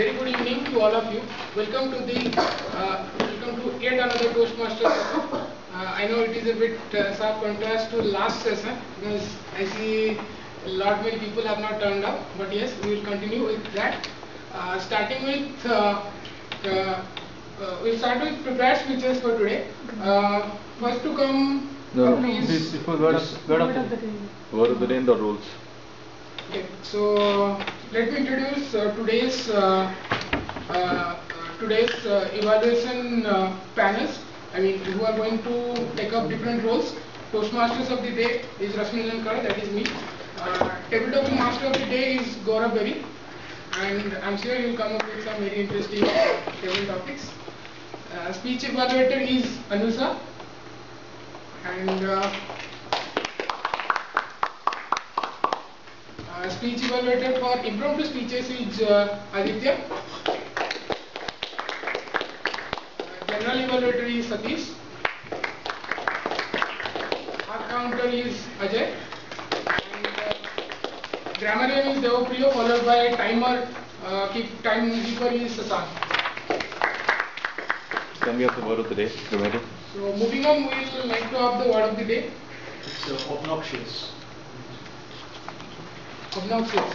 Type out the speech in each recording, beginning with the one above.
very good evening to all of you. Welcome to yet another Toastmaster session. I know it is a bit sharp contrast to last session because I see a lot many people have not turned up. But yes, we will continue with that. Starting with we'll start with prepared speeches for today. First to come is word of the day. Word of the day and the rules. Okay, so let me introduce today's evaluation panels. I mean, who are going to take up different roles. Toastmasters of the day is Rasmilan Kar, that is me. Tabletop Master of the day is Gaurav Berry, and I'm sure you'll come up with some very interesting table topics. Speech evaluator is Anusa, and speech evaluator for impromptu speeches is Aditya. General evaluator is Satish. Our counter is Ajay. And grammarian is Devapriya, followed by timekeeper is Sasan. Can we have the word of the day? So moving on, we will like to have the word of the day. It's obnoxious. Obnoxious.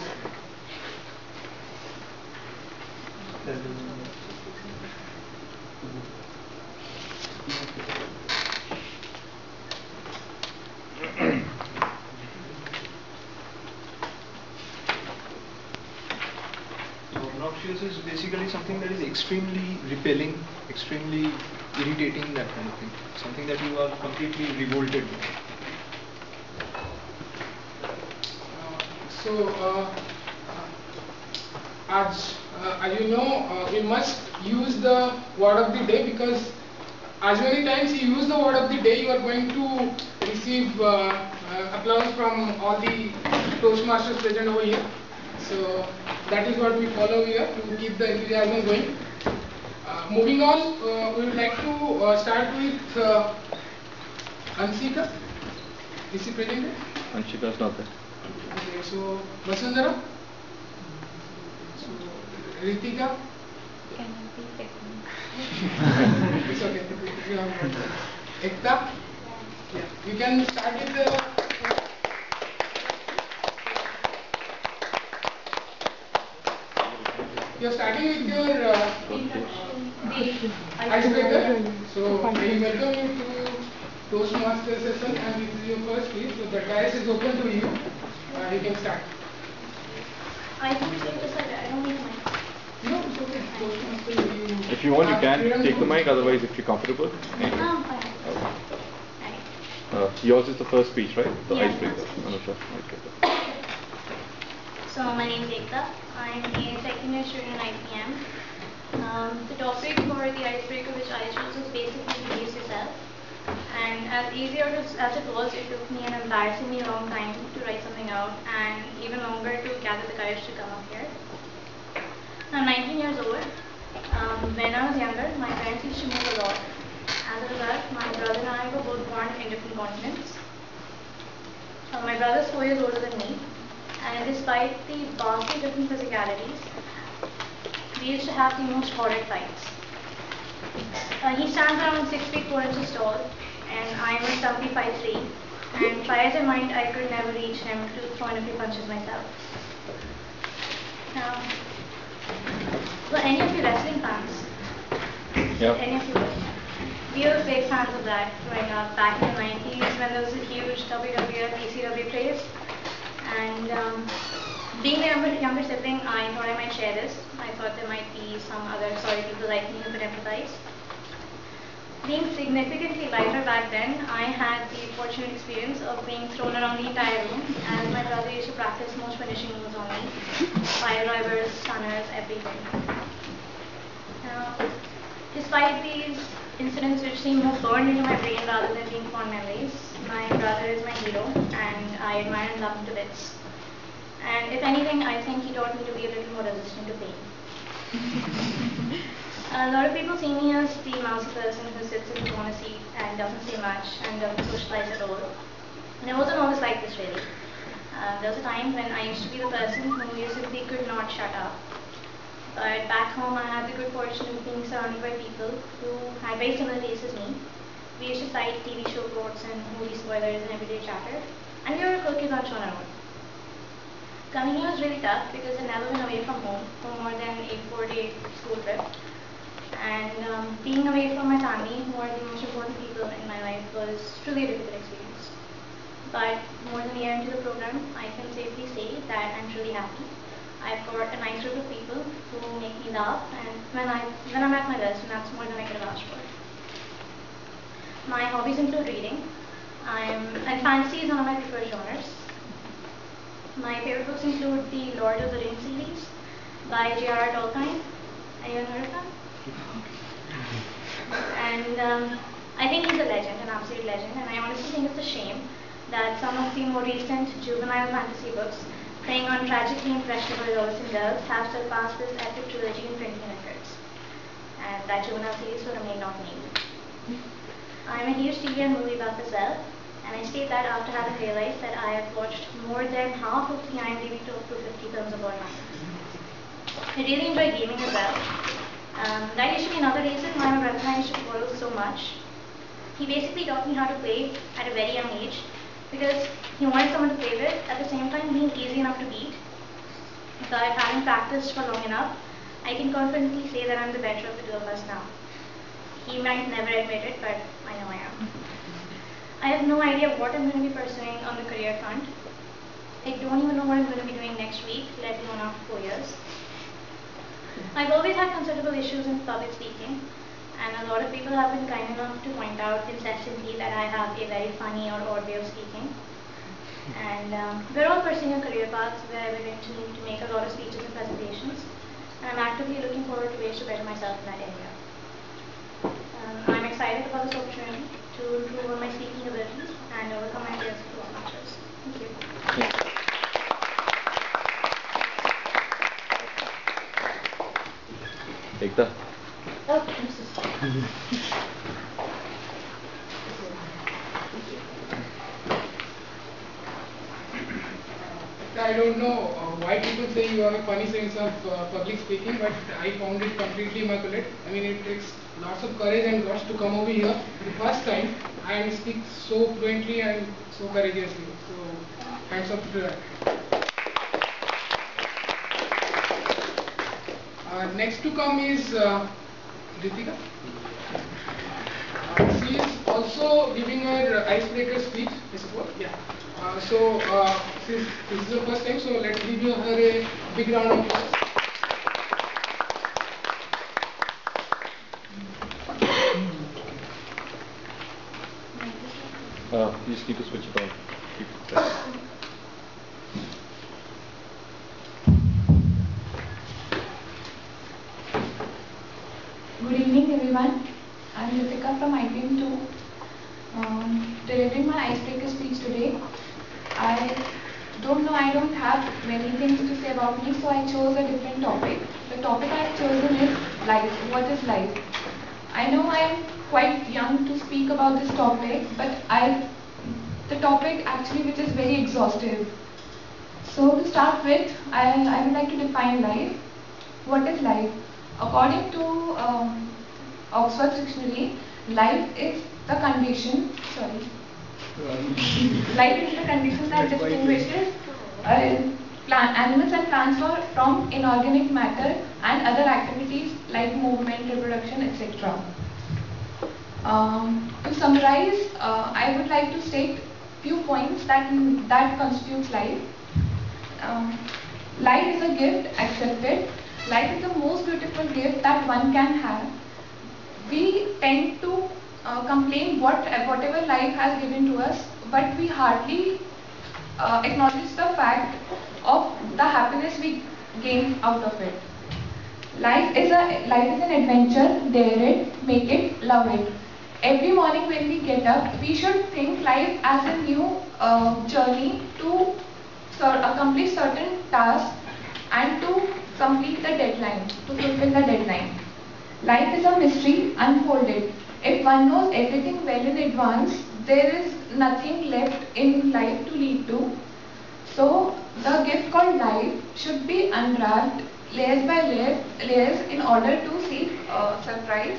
Obnoxious is basically something that is extremely repelling, extremely irritating, that kind of thing. Something that you are completely revolted with. So, as you know, we must use the word of the day, because as many times you use the word of the day, you are going to receive applause from all the Toastmasters present over here. So that is what we follow here to keep the enthusiasm going. Moving on, we would like to start with Anshika. Is she present? Anshika is not there. Okay, so Vasundhara, so Ritika. Can I be second? It's okay. Ekta. Yeah, you can start with the. You're starting with your icebreaker. So I welcome you to Toastmaster session, and this is your first speech. So the dais is open to you. You can start. I can take this side. I don't need mic. No, it's okay. Toastmaster, If you want, you can take the mic. Otherwise, if you're comfortable. No, I'm fine. Right. Yours is the first speech, right? The Yeah. icebreaker. Anusha, icebreaker. So my name is Ekta. I'm a second year student in IPM. The topic for the icebreaker which I chose was basically introduce yourself. And as easy as it was, it took me an embarrassingly long time to write something out, and even longer to gather the courage to come up here. I'm 19 years old. When I was younger, my parents used to move a lot. As a result, my brother and I were both born in different continents. My brother is 4 years older than me, and despite the vastly different physicalities, we used to have the most horrid fights. He stands around 6 feet 4 inches tall, and I am a stumpy 5'3", and try as I might, I could never reach him to throw in a few punches myself. Now, were any of you wrestling fans? Yeah. Any of you? We were big fans of that growing up back in the 90s when there was a huge WWF, ECW craze. And being the younger sibling, I thought I might share this. I thought there might be some other sorry people like me who could empathize. Being significantly lighter back then, I had the fortunate experience of being thrown around the entire room, as my brother used to practice most finishing moves on me. Fire drivers, stunners, everything. Now, despite these incidents which seem more burned into my brain rather than being fond memories, my brother is my hero, and I admire and love him to bits. And if anything, I think he taught me to be a little more resistant to pain. A lot of people see me as the mousy person who sits in the corner seat and doesn't say much and doesn't socialize at all. And it wasn't always like this really. There was a time when I used to be the person who you simply could not shut up. But back home, I had the good fortune of being surrounded by people who had very similar tastes as me. We used to cite TV show quotes and movie spoilers and everyday chatter, and we were cool kids on show and own. Coming here was really tough because I'd never been away from home for more than a 4-day school trip. And being away from my family, who are the most important people in my life, was truly a difficult experience. But more than a year into the program, I can safely say that I'm truly happy. I've got a nice group of people who make me laugh, and when I'm at my best, and that's more than I could have asked for. My hobbies include reading, and fantasy is one of my preferred genres. My favorite books include the Lord of the Rings series by J.R.R. Tolkien. Anyone heard of that? And I think he's a legend, an absolute legend, and I honestly think it's a shame that some of the more recent juvenile fantasy books playing on tragically impressionable adults and girls have surpassed this epic trilogy in printing records. And that juvenile series will remain not named. I'm a huge TV and movie buff as well, and I state that after having realized that I have watched more than half of the IMDb top 250 films of all time. I really enjoy gaming as well. That used to be another reason why my brother and I used to quarrel so much. He basically taught me how to play at a very young age because he wanted someone to play with, at the same time being easy enough to beat. But having practiced for long enough, I can confidently say that I'm the better of the two of us now. He might never admit it, but I know I am. I have no idea what I'm going to be pursuing on the career front. I don't even know what I'm going to be doing next week, let alone after 4 years. I've always had considerable issues in public speaking, and a lot of people have been kind enough to point out incessantly that I have a very funny or odd way of speaking. And we're all pursuing a career path where we're going to need to make a lot of speeches and presentations, and I'm actively looking forward to ways to better myself in that area. I'm excited about this opportunity to improve on my speaking abilities and overcome my fears of performances. Thank you. Ekta. Oh, I'm so sorry. I don't know why people say you have a funny sense of public speaking, but I found it completely immaculate. I mean, it takes lots of courage and guts to come over here the first time and speak so fluently and so courageously. So, hands up to that. Next to come is Ritika. She is also giving her icebreaker speech, I suppose. Yeah. Since this is the first time, so let's give her a big round of applause. You just need to switch it on. Keep it set. Good evening, everyone. I'm Ritika from IPM 2. Delivering my icebreaker speech today. I don't have many things to say about me, so I chose a different topic. The topic I've chosen is life. What is life? I know I'm quite young to speak about this topic, but the topic actually which is very exhaustive. So to start with, I would like to define life. What is life? According to Oxford Dictionary, life is the condition, life is the condition that distinguishes animals and plants from inorganic matter and other activities like movement, reproduction, etc. To summarize, I would like to state few points that constitutes life. Life is a gift accepted. Life is the most beautiful gift that one can have. We tend to complain whatever life has given to us, but we hardly acknowledge the fact of the happiness we gain out of it. Life is an adventure. Dare it, make it, love it. Every morning when we get up, we should think life as a new journey to accomplish certain tasks and to complete the deadline, to fulfill the deadline. Life is a mystery unfolded. If one knows everything well in advance, there is nothing left in life to lead to. So, the gift called life should be unwrapped layers by layers in order to seek surprise.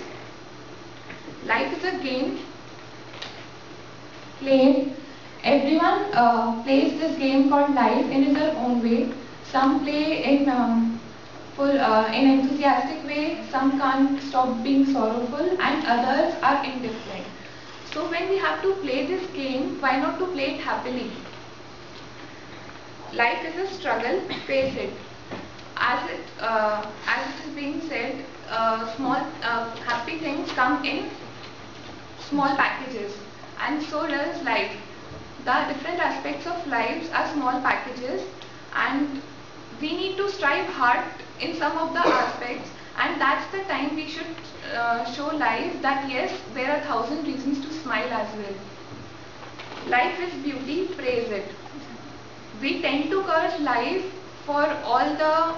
Life is a game played. Everyone plays this game called life in their own way. Some play in in enthusiastic way, some can't stop being sorrowful, and others are indifferent. So when we have to play this game, why not to play it happily? Life is a struggle, face it. As it is being said, small happy things come in small packages, and so does life. The different aspects of lives are small packages, and we need to strive hard in some of the aspects, and that's the time we should show life that yes, there are 1,000 reasons to smile as well. Life is beauty, praise it. We tend to curse life for all the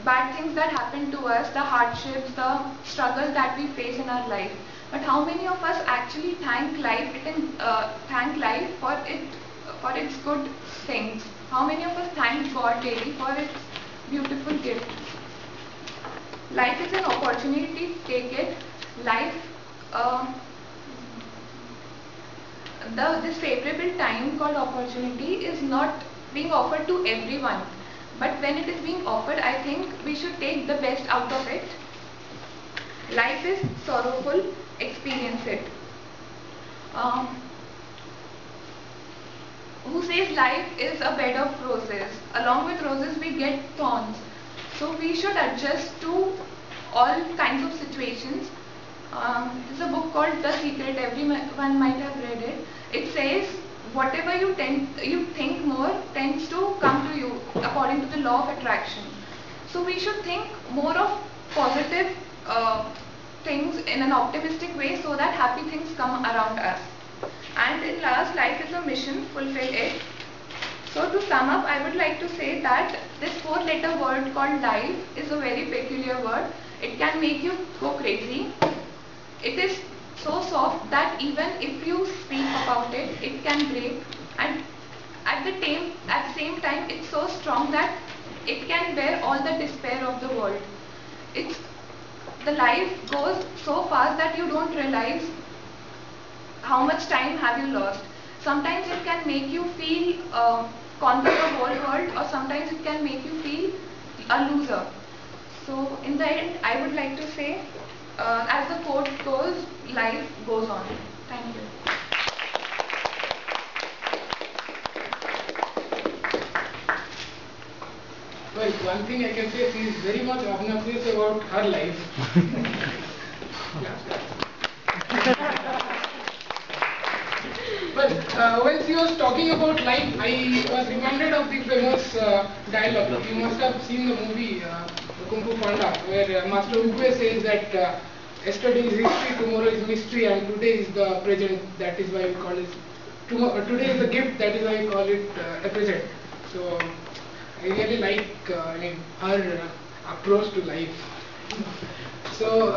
bad things that happen to us, the hardships, the struggles that we face in our life. But how many of us actually thank life for its good things? How many of us thank God daily for its beautiful gift? Life is an opportunity, take it. Life, this favorable time called opportunity is not being offered to everyone. But when it is being offered, I think we should take the best out of it. Life is sorrowful, experience it. Who says life is a bed of roses? Along with roses we get thorns. So we should adjust to all kinds of situations. There's a book called The Secret, everyone might have read it. It says whatever you think more tends to come to you according to the law of attraction. So we should think more of positive things in an optimistic way so that happy things come around us. And in last, life is a mission, fulfill it. So to sum up, I would like to say that this 4-letter word called life is a very peculiar word. It can make you go crazy. It is so soft that even if you speak about it, it can break. And at the same time, it's so strong that it can bear all the despair of the world. The life goes so fast that you don't realize how much time have you lost. Sometimes it can make you feel conquer the whole world, or sometimes it can make you feel a loser. So in the end, I would like to say, as the quote goes, life goes on. Thank you. Well, one thing I can say, she is very much obnoxious about her life. Well, when she was talking about life, I was reminded of the famous dialogue. You must have seen the movie Kung Fu Panda, where Master Oogway says that yesterday is history, tomorrow is mystery, and today is the present. That is why we call it. Today is the gift. That is why we call it a present. So I really like her approach to life. So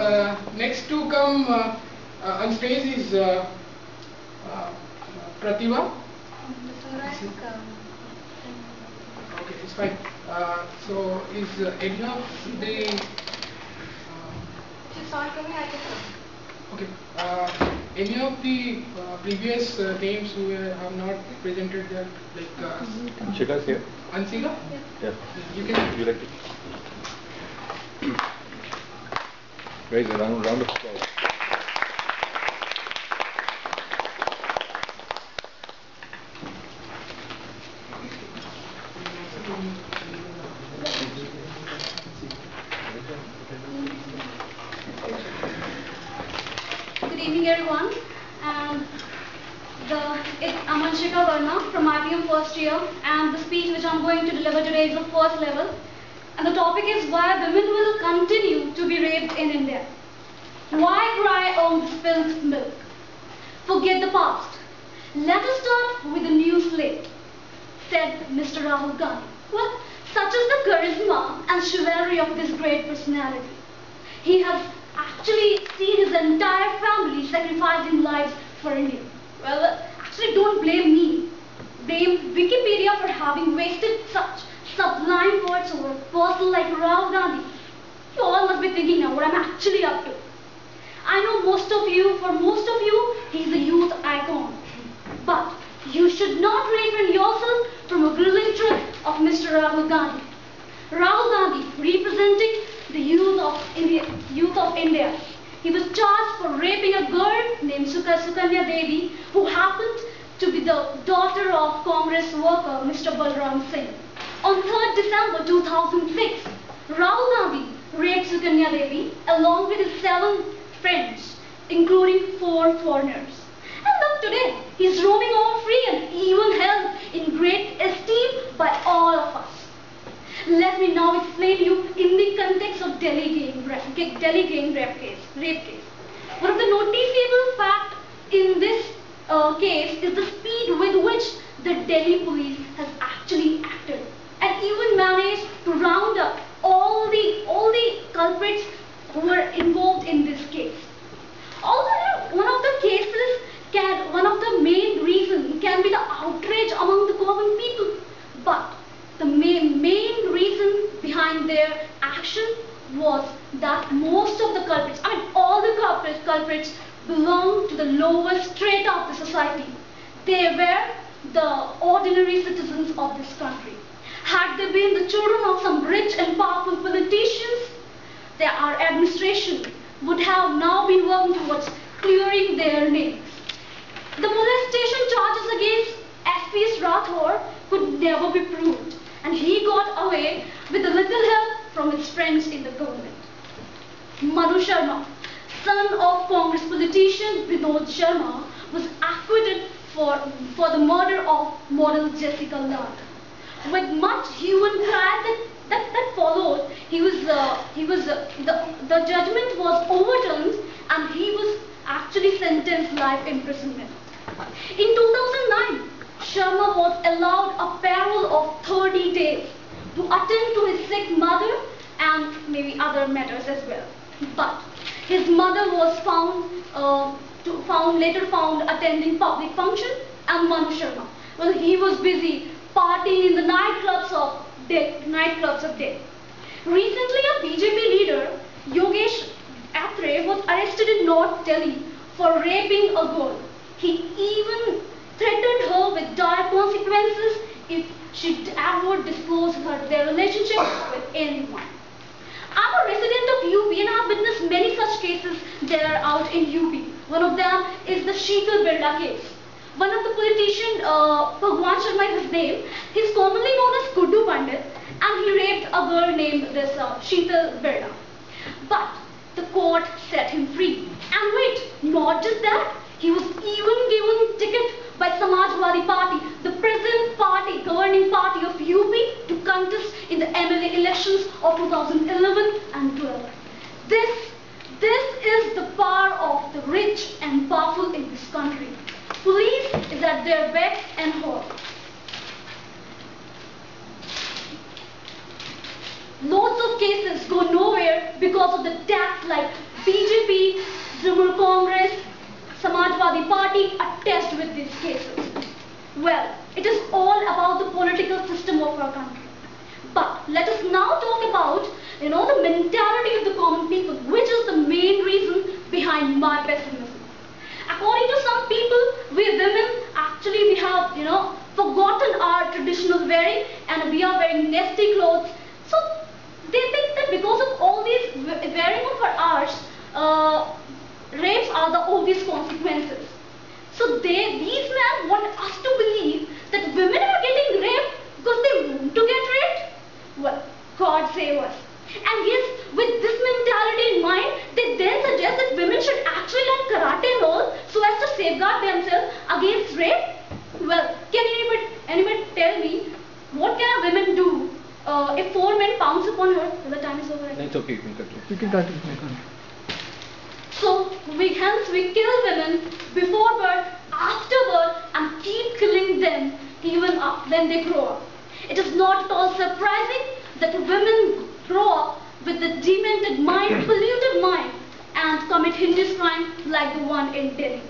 next to come on stage is Pratibha. Okay, it's fine. So is any of the okay, any of the previous names who have not presented their Anshika is here. Ansika? Yeah. You can. You like it? Guys, a round of applause. Good evening, everyone. I'm Anshika Verma from IPM first year, and the speech which I'm going to deliver today is of first level. And the topic is why women will continue to be raped in India. Why cry over spilled milk? Forget the past. Let us start with a new slate, said Mr. Rahul Gandhi. Well, such is the charisma and chivalry of this great personality. He has actually seen his entire family sacrificing lives for India. Well, actually don't blame me. Blame Wikipedia for having wasted such sublime words over a person like Rahul Gandhi, you all must be thinking now what I'm actually up to. I know for most of you, he's a youth icon. But you should not refrain yourself from a grilling trip of Mr. Rahul Gandhi. Rahul Gandhi, representing the youth of India. He was charged for raping a girl named Sukanya Devi, who happened to be the daughter of Congress worker Mr. Balram Singh. On 3rd December 2006, Rahul Gandhi raped Sukanya Devi along with his 7 friends, including 4 foreigners. And look today, he's roaming all free and even held in great esteem by all of us. Let me now explain you in the context of Delhi gang rape case. One of the noticeable facts in this case is the speed with which the Delhi police has actually acted and even managed to round up all the culprits who were involved in this case. Although one of the main reasons can be the outrage among the common people, but the main reason behind their action was that most of the culprits, all the culprits belonged to the lowest strata of the society. They were the ordinary citizens of this country. Had they been the children of some rich and powerful politicians, our administration would have now been working towards clearing their names. The molestation charges against S.P. Rathore could never be proved, and he got away with a little help from his friends in the government. Manu Sharma, son of Congress politician Vinod Sharma, was acquitted for the murder of model Jessica Lanka. With much hue and cry that followed, the judgment was overturned and he was actually sentenced life imprisonment. In 2009, Sharma was allowed a parole of 30 days to attend to his sick mother and maybe other matters as well. But his mother was later found attending public function, and Manu Sharma, well, he was busy partying in the nightclubs of Delhi. Recently, a BJP leader, Yogesh Atre, was arrested in North Delhi for raping a girl. He even threatened her with dire consequences if she ever disclosed their relationship with anyone. I'm a resident of UP and I've witnessed many such cases there out in UP. One of them is the Sheetal Birla case. One of the politician, Bhagwan Sharma is his name, he's commonly known as Kuddu Pandit, and he raped a girl named this Sheetal Birla. But the court set him free. And wait, not just that, he was even given ticket by Samajwadi Party, the present party, governing party of UP, to contest in the MLA elections of 2011 and 12. This is the power of the rich and powerful in this country. Police is at their beck and call. Lots of cases go nowhere because of the tax like BJP, Trinamool Congress, Samajwadi Party attest with these cases. Well, it is all about the political system of our country. But let us now talk about, the mentality of the common people, which is the main reason behind my pessimism. According to some people, we women actually have, forgotten our traditional wearing and we are wearing nasty clothes. So they think that because of all these wearing of ours, rapes are the obvious consequences. So these men want us to believe that women are getting raped because they want to get raped. Well, God save us. And yes, with this mentality in mind, they then suggest that women should actually learn karate and all so as to safeguard themselves against rape. Well, can anybody tell me what can a woman do if 4 men pounce upon her? Well, the time is over. It's okay, you can continue. You can continue. So we kill women before birth, after birth, and keep killing them even when they grow up. It is not at all surprising that women grow up with a demented mind, polluted mind, and commit heinous crime like the one in Delhi.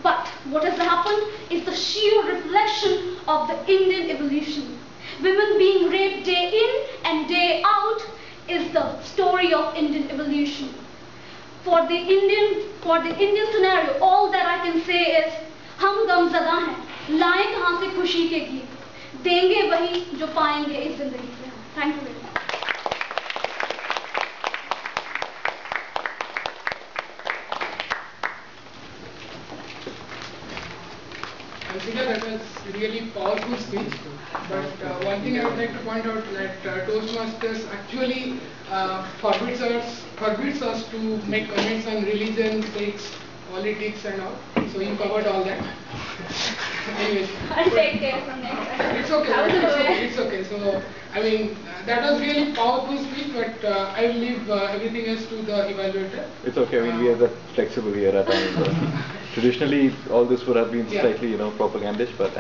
But what has happened is the sheer reflection of the Indian evolution. women being raped day in and day out is the story of Indian evolution. For the Indian scenario, all that I can say is, हम गमज़दा हैं, लाएं कहाँ से खुशी के गीत, देंगे वही जो पाएंगे इस जिंदगी से. Thank you very much. Ansika, that was really powerful speech. But one thing I would like to point out that Toastmasters actually forbids us to make comments on religion, sex, politics and all. So you covered all that. Anyways. I'll take care from next time. It's okay. It's okay. So I mean that was really powerful speech, but I will leave everything else to the evaluator. It's okay. I mean, we are that flexible here at times. Traditionally, all this would have been slightly, propagandish, but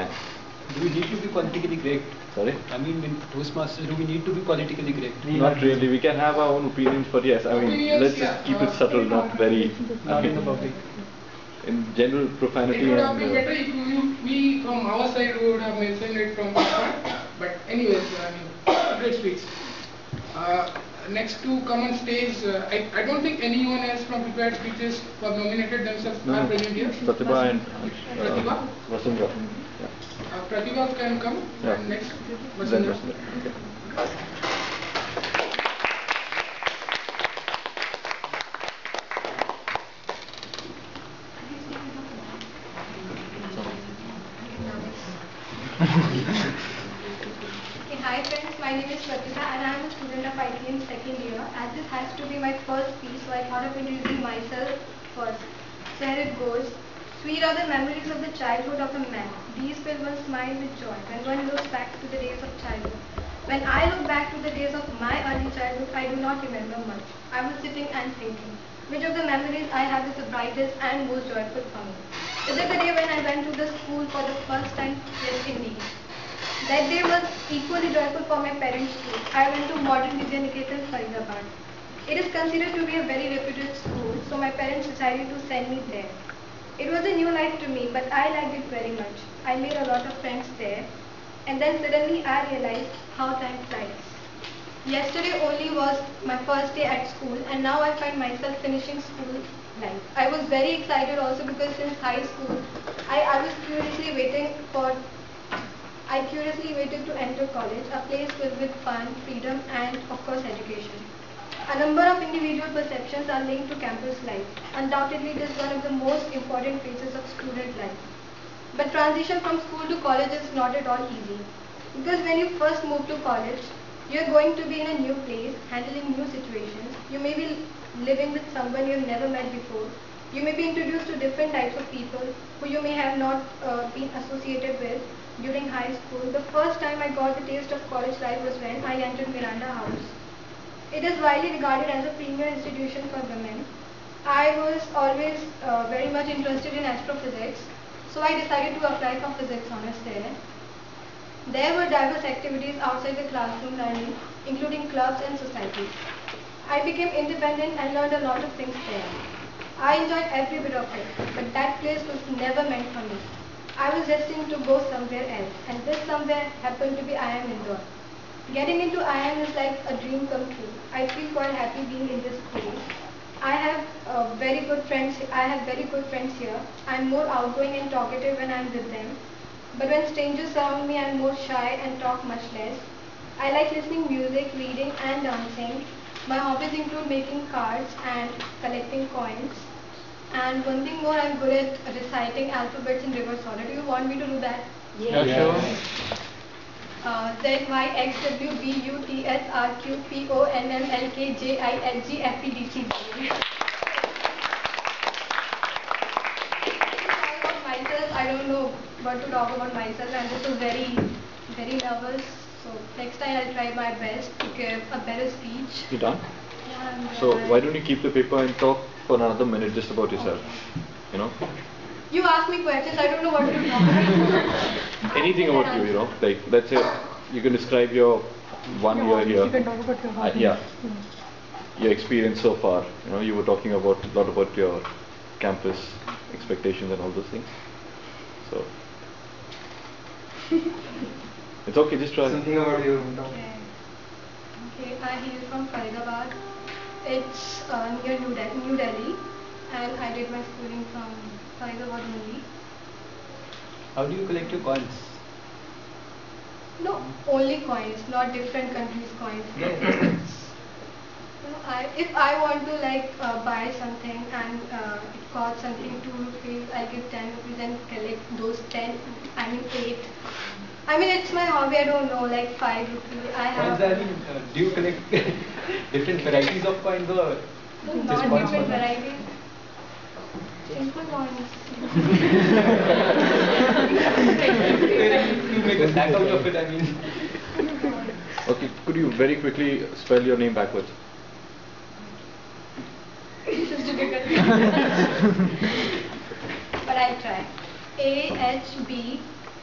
Do we need to be politically correct? sorry. I mean, in Toastmasters, do we need to be politically correct? Not really. We can have our own opinions, but yes, I mean, Opinions, let's just keep it subtle, not very. Not in the public. In general, It profanity would have been and. better if we from our side would have mentioned it from the start. But anyways, I mean, great speech. Next to come on stage, I don't think anyone else from prepared speeches who have nominated themselves are present here. Pratibha and Pratibha? Vasundhara. Yeah. Pratibha can come. Yeah. And next, Then Vasundhara. Vasundhara. Okay. Okay, hi friends, my name is Pratibha and I am a student of ITM second year. As this has to be my first speech, so I thought of introducing myself first. So here it goes. Sweet are the memories of the childhood of a man. These fill one's mind with joy when one looks back to the days of childhood. When I look back to the days of my early childhood, I do not remember much. I was sitting and thinking, which of the memories I have is the brightest and most joyful for me? Is it the day when I went to the school for the first time? Yes, indeed. That day was equally joyful for my parents too. I went to Modern Vidyaniketan, Faridabad. It is considered to be a very reputed school, so my parents decided to send me there. It was a new life to me, but I liked it very much. I made a lot of friends there, and then suddenly I realized how time flies. Yesterday only was my first day at school, and now I find myself finishing school life. I was very excited also because since high school, I curiously waited to enter college, a place filled with fun, freedom, and of course education. A number of individual perceptions are linked to campus life. Undoubtedly, it is one of the most important phases of student life. But transition from school to college is not at all easy. Because when you first move to college, you are going to be in a new place, handling new situations. You may be living with someone you have never met before. You may be introduced to different types of people who you may have not been associated with during high school. The first time I got the taste of college life was when I entered Miranda House. It is widely regarded as a premier institution for women. I was always very much interested in astrophysics, so I decided to apply for physics honors there. There were diverse activities outside the classroom learning, including clubs and societies. I became independent and learned a lot of things there. I enjoyed every bit of it, but that place was never meant for me. I was destined to go somewhere else, and this somewhere happened to be IIM Indore. Getting into IIM is like a dream come true. I feel quite happy being in this place. I have very good friends here. I'm more outgoing and talkative when I'm with them. But when strangers surround me, I'm more shy and talk much less. I like listening music, reading and dancing. My hobbies include making cards and collecting coins. And one thing more, I'm good at reciting alphabets in reverse order. Do you want me to do that? Yeah, sure. Z, Y, X, W, B, U, T, S, R, Q, P, O, N, M, L, K, J, I, L, G, F, E, D, C, D. I don't know what to talk about myself. I'm just very nervous. So next time I'll try my best to give a better speech. You done? Yeah, I'm So done. why don't you keep the paper and talk for another minute just about yourself? You know? You ask me questions, I don't know what to talk about. Anything about you, like let's say you can describe your 1 year here. You can talk about your hobbies. Yeah. Your experience so far. You were talking about a lot about your campus expectations and all those things. So It's okay, just try. Something about your hometown. Okay, I hail from Faridabad. It's near New Delhi, and I did my schooling from Faridabad only. How do you collect your coins? No, only coins, not different countries' coins. If I want to buy something and it costs something 2 rupees, I give 10 rupees and collect those 10, 8. I mean, it's my hobby, I don't know, like 5 rupees. Coins are do you collect different varieties of coins or No, just not coins different for that? varieties. Simple coins. You make a stack out of it, I mean. Okay, could you very quickly spell your name backwards? This is difficult. But I'll try.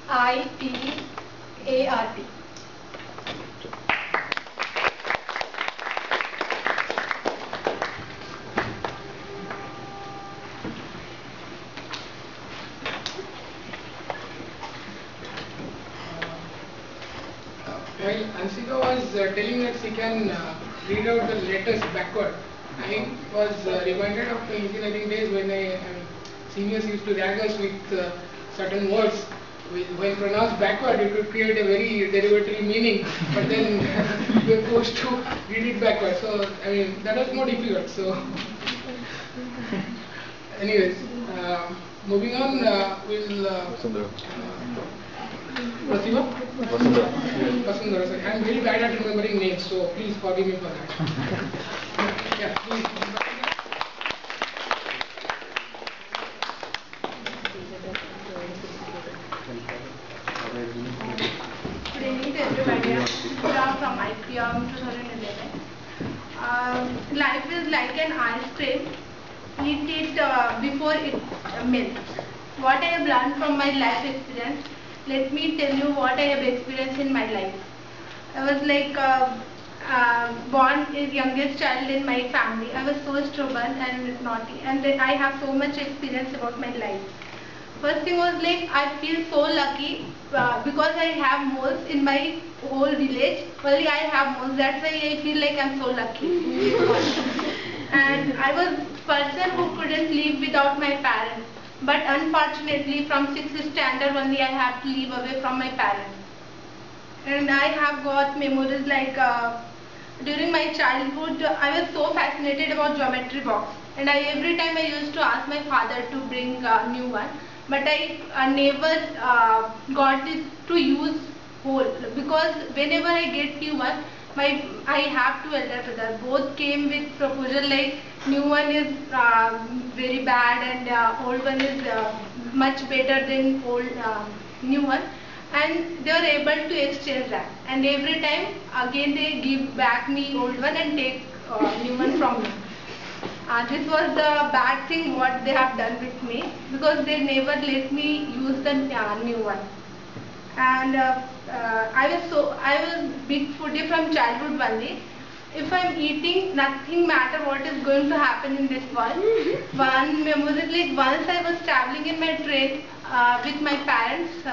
AHBITART. While Ansika was telling that she can read out the letters backward, I was reminded of my engineering days when seniors used to rag us with certain words. When pronounced backward, it would create a very derogatory meaning, but then we were forced to read it backward. So, I mean, that was more difficult. So, anyways, moving on, we'll. Vasundhara. Pratibha? Vasundhara. Vasundhara, sorry. I'm very bad at remembering names, so please forgive me for that. Yeah, please. Good evening to everybody. We are from IPM 2011. Life is like an ice cream. Eat it before it melts. What I have learned from my life experience, let me tell you what I have experienced in my life. I was born as youngest child in my family. I was so stubborn and naughty, and then I have so much experience about my life. First thing was I feel so lucky because I have moles in my whole village. Only I have moles. That's why I feel like I'm so lucky. And I was person who couldn't live without my parents. But unfortunately, from 6th standard only I have to live away from my parents. And I have got memories during my childhood, I was so fascinated about geometry box. And every time I used to ask my father to bring a new one. But I never got it to use whole, because whenever I get new one, I have two elder brothers. Both came with proposal new one is very bad and old one is much better than new one, and they were able to exchange that. And every time again they give back me old one and take new one from me. This was the bad thing what they have done with me, because they never let me use the new one. And I was big foodie from childhood only. If I'm eating, nothing matter what is going to happen in this world. One memory, once I was traveling in my train with my parents.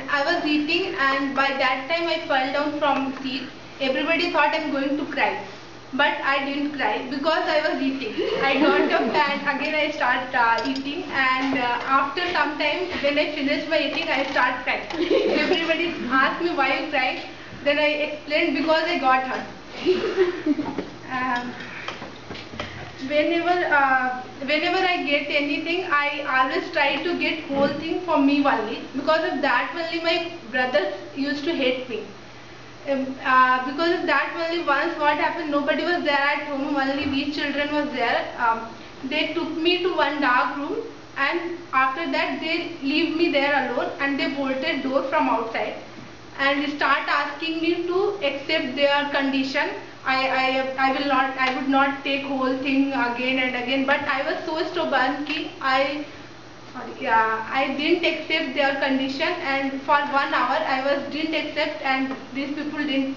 I was eating, and by that time I fell down from seat. Everybody thought I'm going to cry. But I didn't cry because I was eating. I got up and again I start eating, and after some time when I finished my eating, I start crying. Everybody asked me why you cried. Then I explained because I got hurt. Whenever I get anything, I always try to get whole thing for me only. Because of that only my brothers used to hate me. Because of that only once what happened, nobody was there at home, only we children was there. They took me to one dark room, and after that they leave me there alone, and they bolted door from outside and start asking me to accept their condition. I would not take whole thing again and again, but I was so stubborn ki I didn't accept their condition, and for 1 hour didn't accept, and these people didn't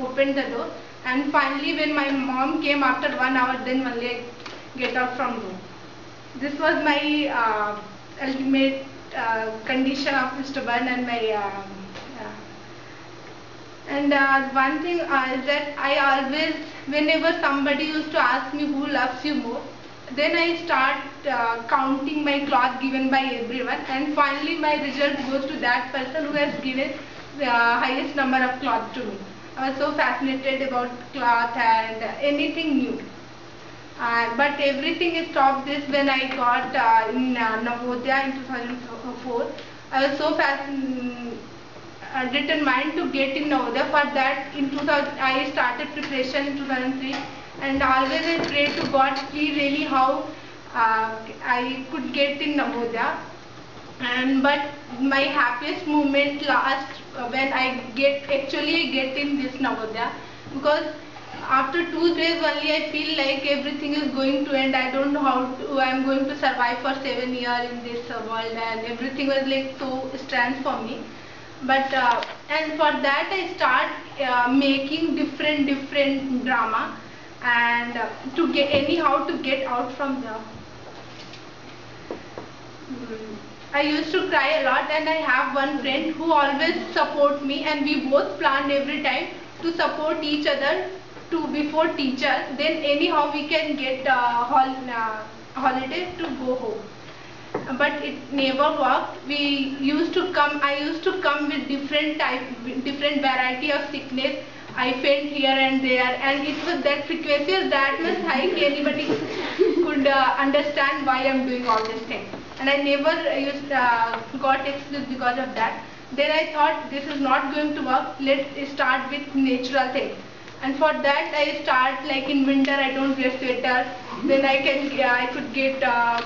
open the door. And finally when my mom came after 1 hour, then only I get out from room. This was my ultimate condition of stubborn and my And one thing is that I always, whenever somebody used to ask me who loves you more, then I start counting my cloth given by everyone, and finally my result goes to that person who has given the highest number of cloth to me. I was so fascinated about cloth and anything new. But everything stopped this when I got in Navodaya in 2004. I was so determined to get in Navodaya. For that, in 2000, I started preparation in 2003, and always I prayed to God, see really how I could get in Navodaya. But my happiest moment last when I actually get in this Navodaya, because after 2 days only I feel like everything is going to end. I don't know how I am going to survive for 7 years in this world, and everything was like so strange for me. But and for that I start making different drama, and to get anyhow to get out from there. I used to cry a lot, and I have one friend who always support me, and we both planned every time to support each other to before teacher. Then anyhow we can get holidays to go home. But it never worked. We used to come. I used to come with different variety of sickness. I faint here and there, and it was that frequency was that much high. Anybody could understand why I'm doing all this thing. And I never got excuse because of that. Then I thought this is not going to work. Let's start with natural things. And for that I start like in winter I don't wear sweater. Then I could get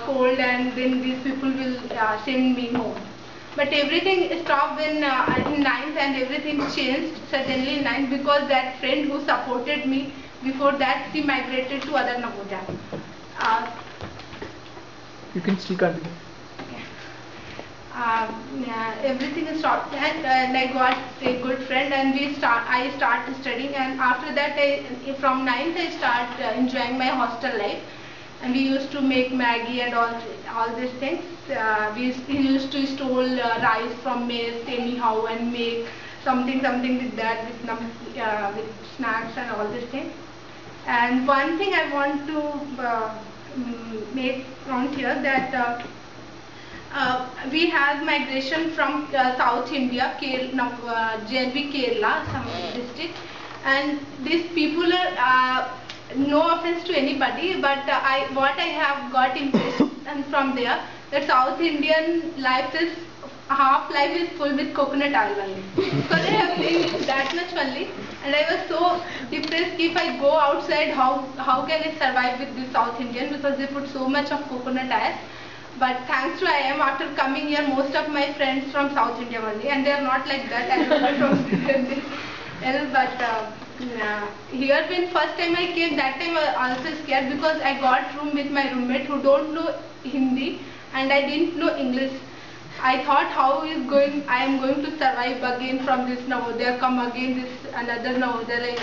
cold, and then these people will send me home. But everything stopped when in 9th, and everything changed suddenly in 9th, because that friend who supported me before that, she migrated to other Navodaya. You can still continue. Everything is stopped, and I got a good friend, and I started studying, and after that from 9th I start enjoying my hostel life, and we used to make Maggie and all these things. We used to stole rice from maize anyhow and make something with that, with snacks and all these things. And one thing I want to make on here that we have migration from South India, JNB Kerala, some district, and these people are no offense to anybody, but what I have got impression from there, that South Indian life is half life is full with coconut oil only. Because I have seen that much only, and I was so depressed. If I go outside, how can I survive with this South Indian, because they put so much of coconut oil. But thanks to IIM, after coming here, most of my friends from South India only, and they are not like that. I don't know from this. But here when first time I came, that time I was also scared, because I got room with my roommate who don't know Hindi, and I didn't know English. I thought I am going to survive again from this Navodaya, come again this another Navodaya, like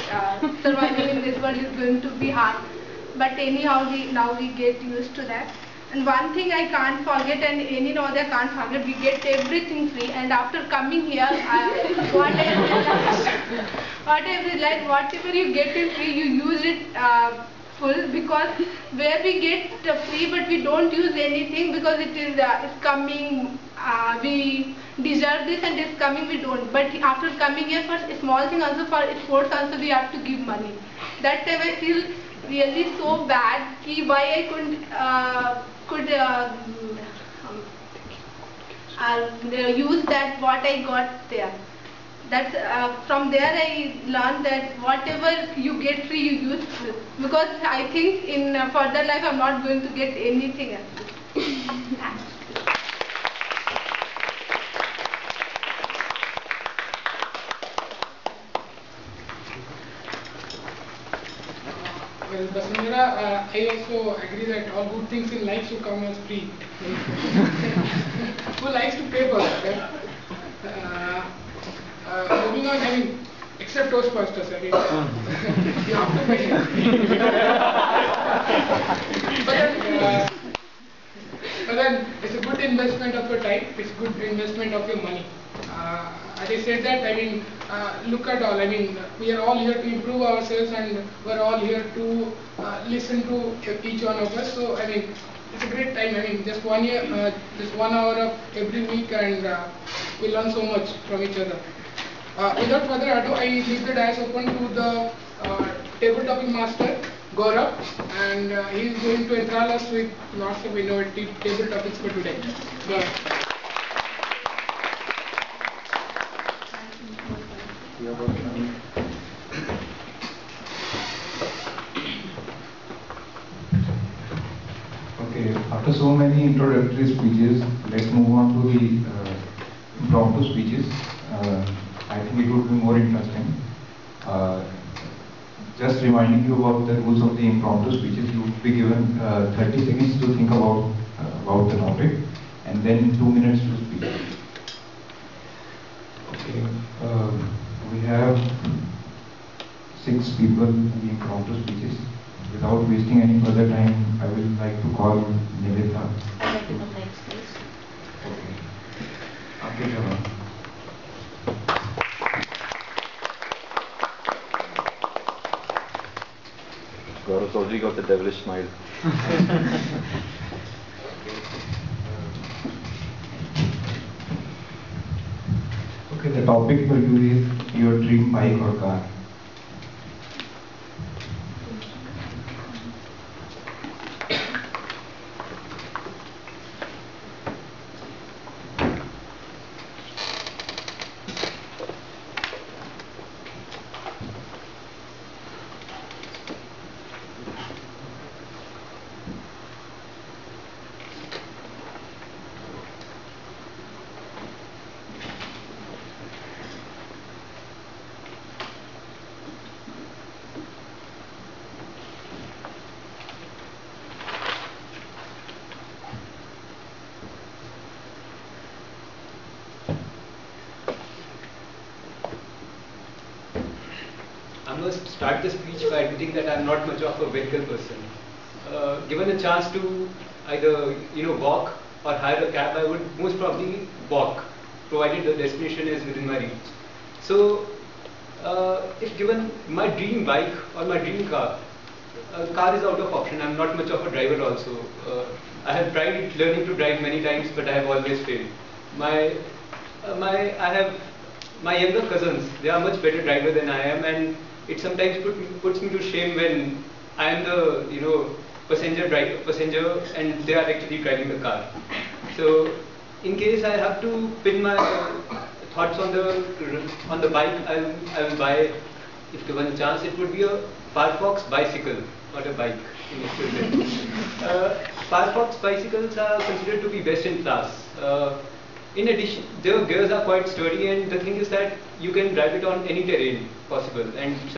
surviving in this world is going to be hard. But anyhow, now we get used to that. And one thing I can't forget, and any Navodaya can't forget, we get everything free. And after coming here, what I realized, whatever you get in free, you use it full, because where we get free but we don't use anything, because it is it's coming, we deserve this, and it's coming we don't. But after coming here, for a small thing also, for sports also we have to give money. That time I feel really so bad why I could use that what I got there. That's from there I learned that whatever you get free, you use full. Because I think in further life I'm not going to get anything else. Well, Basundhara, I also agree that all good things in life should come as free. Who likes to pay for that? Moving on, except Toastmasters, I mean, you have to pay. But then it's a good investment of your time, it's good investment of your money. as I said that, I mean, look at all. I mean, we are all here to improve ourselves, and we're all here to listen to each one of us. So I mean, it's a great time. I mean, just 1 year, just 1 hour of every week, and we learn so much from each other. Without further ado, I leave the dais open to the table topic master, Gaurav, and he is going to enthrall us with lots of innovative table topics for today. Gaurav. Okay, after so many introductory speeches, let's move on to the impromptu speeches. I think it would be more interesting. Just reminding you about the rules of the impromptu speeches, you would be given 30 seconds to think about the topic, and then 2 minutes to speak. Okay, we have 6 people in the impromptu speeches. Without wasting any further time, I would like to call Nivedita. I'd like to come next, please. Okay. Aapke jawab. Gaurav's already got the devilish smile. Okay, the topic for you is your dream bike or car. I must start the speech by admitting that I am not much of a vehicle person. Given a chance to either walk or hire a cab, I would most probably walk, provided the destination is within my reach. So, if given my dream bike or my dream car, car is out of option. I am not much of a driver also. I have tried learning to drive many times, but I have always failed. I have my younger cousins. They are much better driver than I am, and it sometimes puts me to shame when I am the passenger and they are actually driving the car. So in case I have to pin my thoughts on the bike, I will buy, if given a chance, it would be a Firefox bicycle, not a bike in actual sense. Firefox bicycles are considered to be best in class. In addition, their gears are quite sturdy, and the thing is that you can drive it on any terrain possible. And